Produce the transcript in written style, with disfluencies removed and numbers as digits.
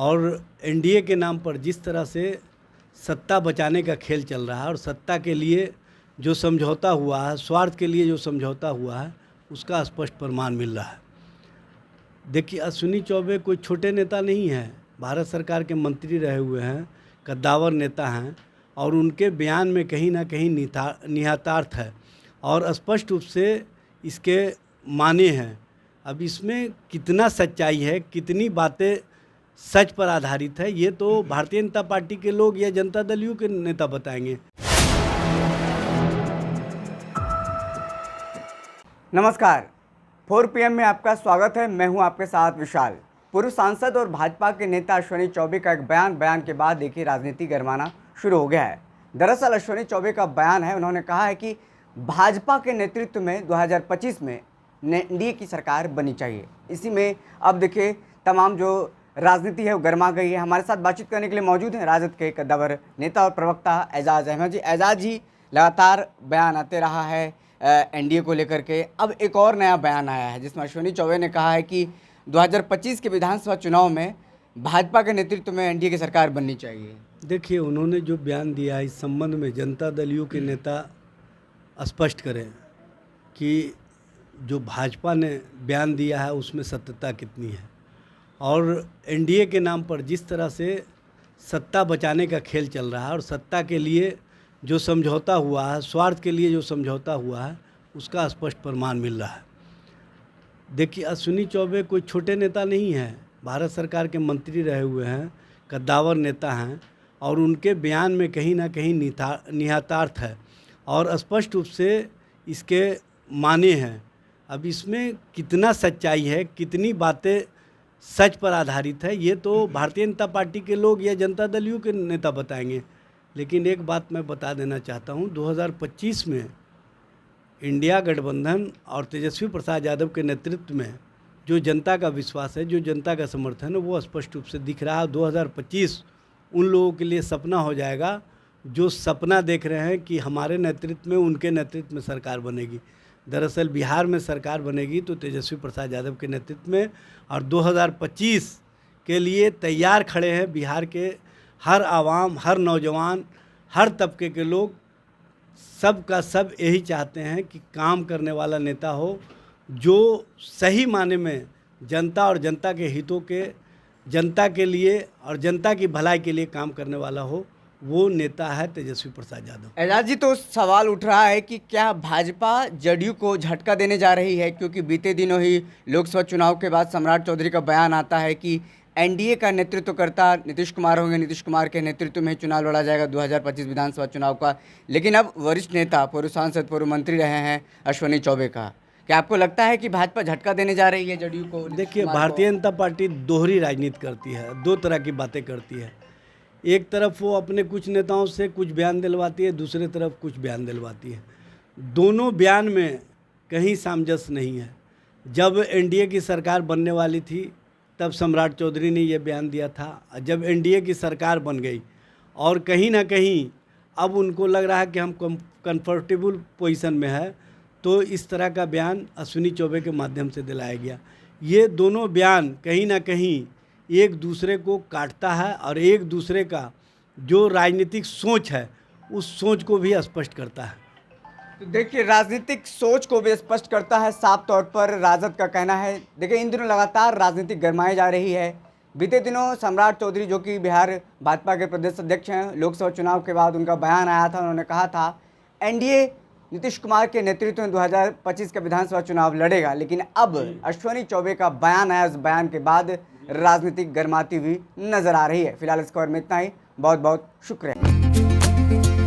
और एनडीए के नाम पर जिस तरह से सत्ता बचाने का खेल चल रहा है और सत्ता के लिए जो समझौता हुआ है, स्वार्थ के लिए जो समझौता हुआ है, उसका स्पष्ट प्रमाण मिल रहा है। देखिए, अश्विनी चौबे कोई छोटे नेता नहीं हैं, भारत सरकार के मंत्री रहे हुए हैं, कद्दावर नेता हैं और उनके बयान में कहीं ना कहीं निहितार्थ है और स्पष्ट रूप से इसके माने हैं। अब इसमें कितना सच्चाई है, कितनी बातें सच पर आधारित है, ये तो भारतीय जनता पार्टी के लोग या जनता दल यू के नेता बताएंगे। नमस्कार, 4 PM में आपका स्वागत है। मैं हूं आपके साथ विशाल। पूर्व सांसद और भाजपा के नेता अश्विनी चौबे का एक बयान के बाद देखिए राजनीति गरमाना शुरू हो गया है। दरअसल अश्विनी चौबे का बयान है, उन्होंने कहा है कि भाजपा के नेतृत्व में 2025 में एनडीए की सरकार बननी चाहिए। इसी में अब देखिए तमाम जो राजनीति है वो गर्मा गई है। हमारे साथ बातचीत करने के लिए मौजूद हैं राजद के कद्दावर नेता और प्रवक्ता एजाज अहमद जी। एजाज जी, लगातार बयान आते रहा है एनडीए को लेकर के। अब एक और नया बयान आया है जिसमें अश्विनी चौबे ने कहा है कि 2025 के विधानसभा चुनाव में भाजपा के नेतृत्व में एनडीए की सरकार बननी चाहिए। देखिए, उन्होंने जो बयान दिया है इस संबंध में जनता दल यू के नेता स्पष्ट करें कि जो भाजपा ने बयान दिया है उसमें सत्यता कितनी है और एनडीए के नाम पर जिस तरह से सत्ता बचाने का खेल चल रहा है और सत्ता के लिए जो समझौता हुआ है, स्वार्थ के लिए जो समझौता हुआ है, उसका स्पष्ट प्रमाण मिल रहा है। देखिए, अश्विनी चौबे कोई छोटे नेता नहीं हैं, भारत सरकार के मंत्री रहे हुए हैं, कद्दावर नेता हैं और उनके बयान में कहीं ना कहीं निहितार्थ है और स्पष्ट रूप से इसके माने हैं। अब इसमें कितना सच्चाई है, कितनी बातें सच पर आधारित है, ये तो भारतीय जनता पार्टी के लोग या जनता दल यू के नेता बताएंगे। लेकिन एक बात मैं बता देना चाहता हूँ, 2025 में इंडिया गठबंधन और तेजस्वी प्रसाद यादव के नेतृत्व में जो जनता का विश्वास है, जो जनता का समर्थन है, वो स्पष्ट रूप से दिख रहा है। 2025 उन लोगों के लिए सपना हो जाएगा जो सपना देख रहे हैं कि हमारे नेतृत्व में, उनके नेतृत्व में सरकार बनेगी। दरअसल बिहार में सरकार बनेगी तो तेजस्वी प्रसाद यादव के नेतृत्व में, और 2025 के लिए तैयार खड़े हैं बिहार के हर आवाम, हर नौजवान, हर तबके के लोग। सब का सब यही चाहते हैं कि काम करने वाला नेता हो जो सही माने में जनता और जनता के हितों के, जनता के लिए और जनता की भलाई के लिए काम करने वाला हो, वो नेता है तेजस्वी प्रसाद यादव। एजाज जी, तो सवाल उठ रहा है कि क्या भाजपा जदयू को झटका देने जा रही है, क्योंकि बीते दिनों ही लोकसभा चुनाव के बाद सम्राट चौधरी का बयान आता है कि एनडीए का नेतृत्व करता नीतीश कुमार होंगे, नीतीश कुमार के नेतृत्व में चुनाव लड़ा जाएगा 2025 विधानसभा चुनाव का। लेकिन अब वरिष्ठ नेता, पूर्व सांसद, पूर्व मंत्री रहे हैं अश्विनी चौबे का, क्या आपको लगता है कि भाजपा झटका देने जा रही है जदयू को? देखिए, भारतीय जनता पार्टी दोहरी राजनीति करती है, दो तरह की बातें करती है। एक तरफ वो अपने कुछ नेताओं से कुछ बयान दिलवाती है, दूसरे तरफ कुछ बयान दिलवाती है। दोनों बयान में कहीं सामंजस्य नहीं है। जब एनडीए की सरकार बनने वाली थी तब सम्राट चौधरी ने ये बयान दिया था, जब एनडीए की सरकार बन गई और कहीं ना कहीं अब उनको लग रहा है कि हम कंफर्टेबल पोजीशन में है, तो इस तरह का बयान अश्विनी चौबे के माध्यम से दिलाया गया। ये दोनों बयान कहीं ना कहीं एक दूसरे को काटता है और एक दूसरे का जो राजनीतिक सोच है उस सोच को भी स्पष्ट करता है। तो देखिए, राजनीतिक सोच को भी स्पष्ट करता है, साफ तौर पर राजद का कहना है। देखिए, इन दिनों लगातार राजनीति गरमाई जा रही है। बीते दिनों सम्राट चौधरी, जो कि बिहार भाजपा के प्रदेश अध्यक्ष हैं, लोकसभा चुनाव के बाद उनका बयान आया था, उन्होंने कहा था एनडीए नीतीश कुमार के नेतृत्व में 2025 का विधानसभा चुनाव लड़ेगा। लेकिन अब अश्विनी चौबे का बयान आया, उस बयान के बाद राजनीतिक गरमाती हुई नजर आ रही है। फिलहाल इस खबर में इतना ही। बहुत बहुत शुक्रिया।